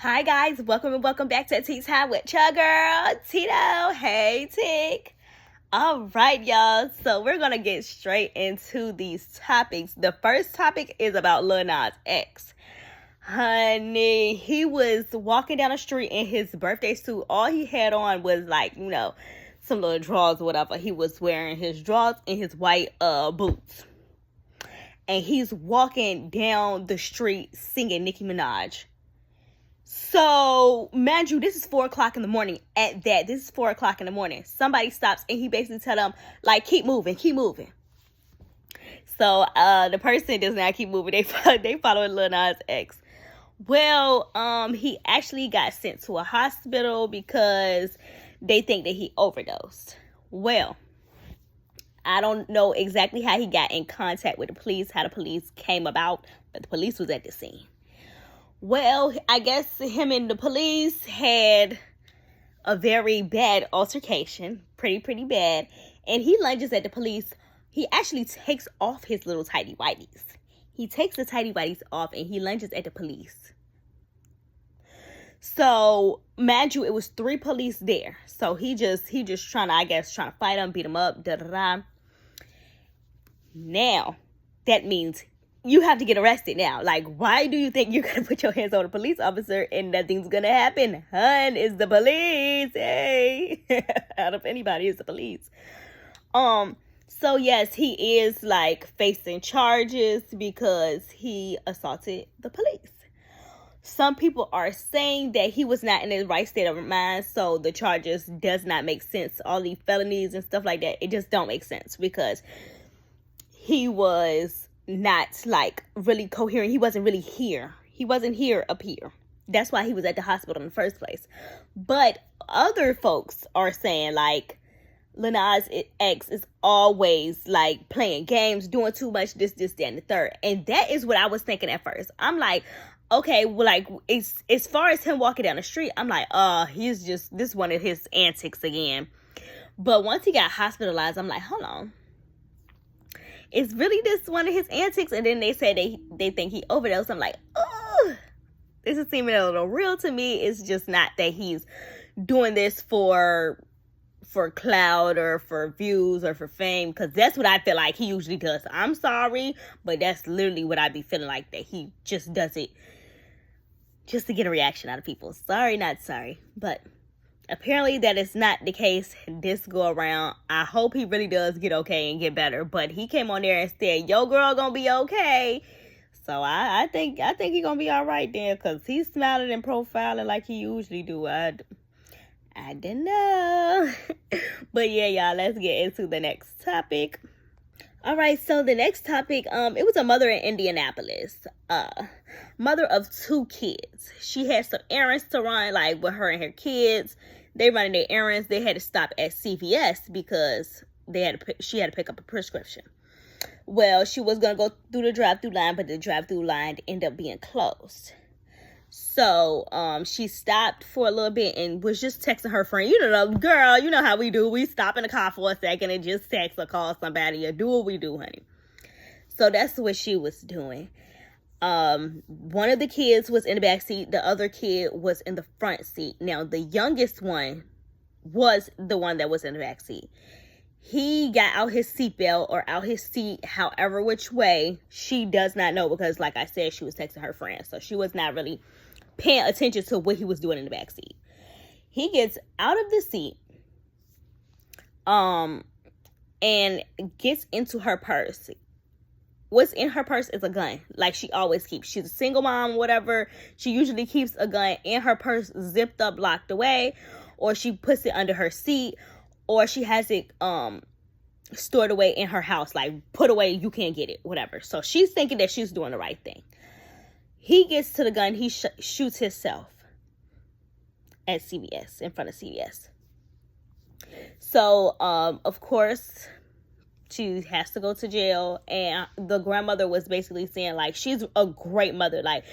Hi guys, welcome and welcome back to Tea Time with your girl, Tito. Hey Tick. All right, y'all. So we're gonna get straight into these topics. The first topic is about Lil Nas X. Honey, he was walking down the street in his birthday suit. All he had on was some little drawers or whatever. He was wearing his drawers and his white boots. And he's walking down the street singing Nicki Minaj. So, mind you, this is 4 o'clock in the morning. This is 4 o'clock in the morning. Somebody stops and he basically tell them, like, keep moving, keep moving. So, the person does not keep moving. They following Lil Nas X. Well, he actually got sent to a hospital because they think that he overdosed. Well, I don't know exactly how he got in contact with the police, how the police came about, but the police was at the scene. Well, I guess him and the police had a very bad altercation, pretty bad, and he lunges at the police. He actually takes off his little tighty whities. He takes the tighty whities off and he lunges at the police. So, mind you, it was 3 police there. So he just trying to fight them, beat them up, Now, that means you have to get arrested now. Like, why do you think you're gonna put your hands on a police officer and nothing's gonna happen? Hun, is the police. Hey. Out of anybody, is the police. So yes, he is like facing charges because he assaulted the police. Some people are saying that he was not in his right state of mind, so the charges does not make sense. All these felonies and stuff like that, it just don't make sense because he was not like really coherent. He wasn't really here. He wasn't here up here. That's why he was at the hospital in the first place. But other folks are saying like Lil Nas X is always like playing games, doing too much, this, that, and the third. And that is what I was thinking at first. I'm like, okay, well, like, as far as him walking down the street, I'm like, he's just, this one of his antics again. But once he got hospitalized, I'm like, hold on. It's really this one of his antics? And then they said they think he overdosed. I'm like, oh, this is seeming a little real to me. It's just not that he's doing this for clout or for views or for fame, because that's what I feel like he usually does. I'm sorry, but that's literally what I be feeling like, that he just does it just to get a reaction out of people. Sorry, not sorry. But apparently that is not the case this go around. I hope he really does get okay and get better. But he came on there and said, yo girl gonna be okay. So I think he gonna be all right there, because he's smiling and profiling like he usually do. I don't know. But yeah, y'all, let's get into the next topic. All right, so the next topic, it was a mother in Indianapolis. Mother of 2 kids. She had some errands to run, like with her and her kids. They running their errands. They had to stop at CVS because she had to pick up a prescription. Well, she was gonna go through the drive-through line, but the drive-through line ended up being closed. So, she stopped for a little bit and was just texting her friend. You know, girl, you know how we do. We stop in the car for a second and just text or call somebody or do what we do, honey. So that's what she was doing. One of the kids was in the back seat. The other kid was in the front seat. Now, the youngest one was the one that was in the back seat. He got out his seatbelt or out his seat, however which way. She does not know because, like I said, she was texting her friend. So she was not really paying attention to what he was doing in the back seat. He gets out of the seat and gets into her purse. What's in her purse is a gun, like she always keeps. She's a single mom, whatever. She usually keeps a gun in her purse, zipped up, locked away, or she puts it under her seat, or she has it stored away in her house, like put away, you can't get it, whatever. So she's thinking that she's doing the right thing. He gets to the gun. He shoots himself at CVS, in front of CVS. So, of course, she has to go to jail. And the grandmother was basically saying, like, she's a great mother. Like,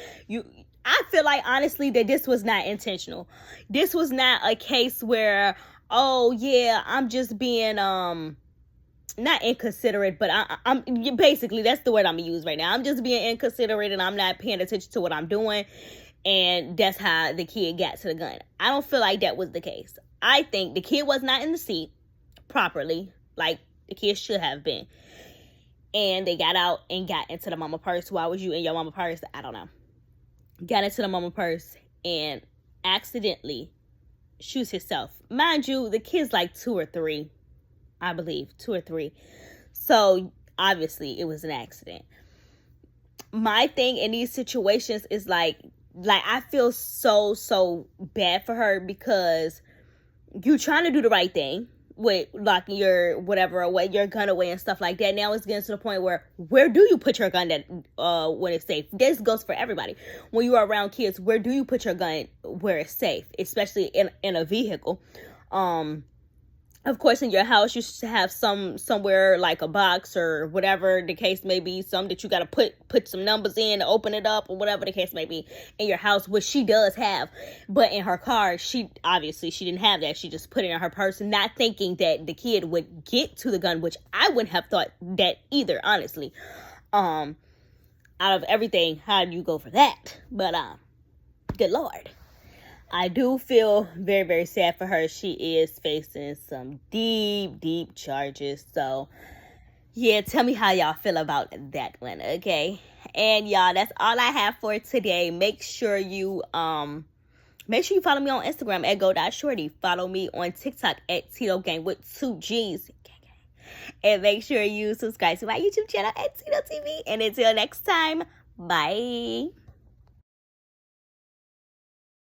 I feel like, honestly, that this was not intentional. This was not a case where, oh, yeah, I'm just being, not inconsiderate, but I'm basically, that's the word I'm gonna use right now. I'm just being inconsiderate and I'm not paying attention to what I'm doing. and that's how the kid got to the gun. I don't feel like that was the case. I think the kid was not in the seat properly, like the kid should have been, and they got out and got into the mama purse. Why was you in your mama purse? I don't know. Got into the mama purse and accidentally shoots himself. Mind you, the kid's like 2 or 3, I believe, 2 or 3. So obviously it was an accident. My thing in these situations is like I feel so bad for her, because you trying to do the right thing with locking your whatever away, your gun away and stuff like that. Now it's getting to the point where do you put your gun that when it's safe? This goes for everybody. When you are around kids, where do you put your gun where it's safe, especially in a vehicle? Of course, in your house, you should have somewhere like a box or whatever the case may be, some that you got to put some numbers in to open it up, or whatever the case may be in your house, which she does have. But in her car, she didn't have that. She just put it in her purse, not thinking that the kid would get to the gun, which I wouldn't have thought that either, honestly. Out of everything, how do you go for that? But good Lord. I do feel very, very sad for her. She is facing some deep charges. So, yeah, tell me how y'all feel about that one, okay? And y'all, that's all I have for today. Make sure you follow me on Instagram at go.shorty. Follow me on TikTok at Tito Gang with 2 G's. And make sure you subscribe to my YouTube channel at Tito TV. And until next time, bye.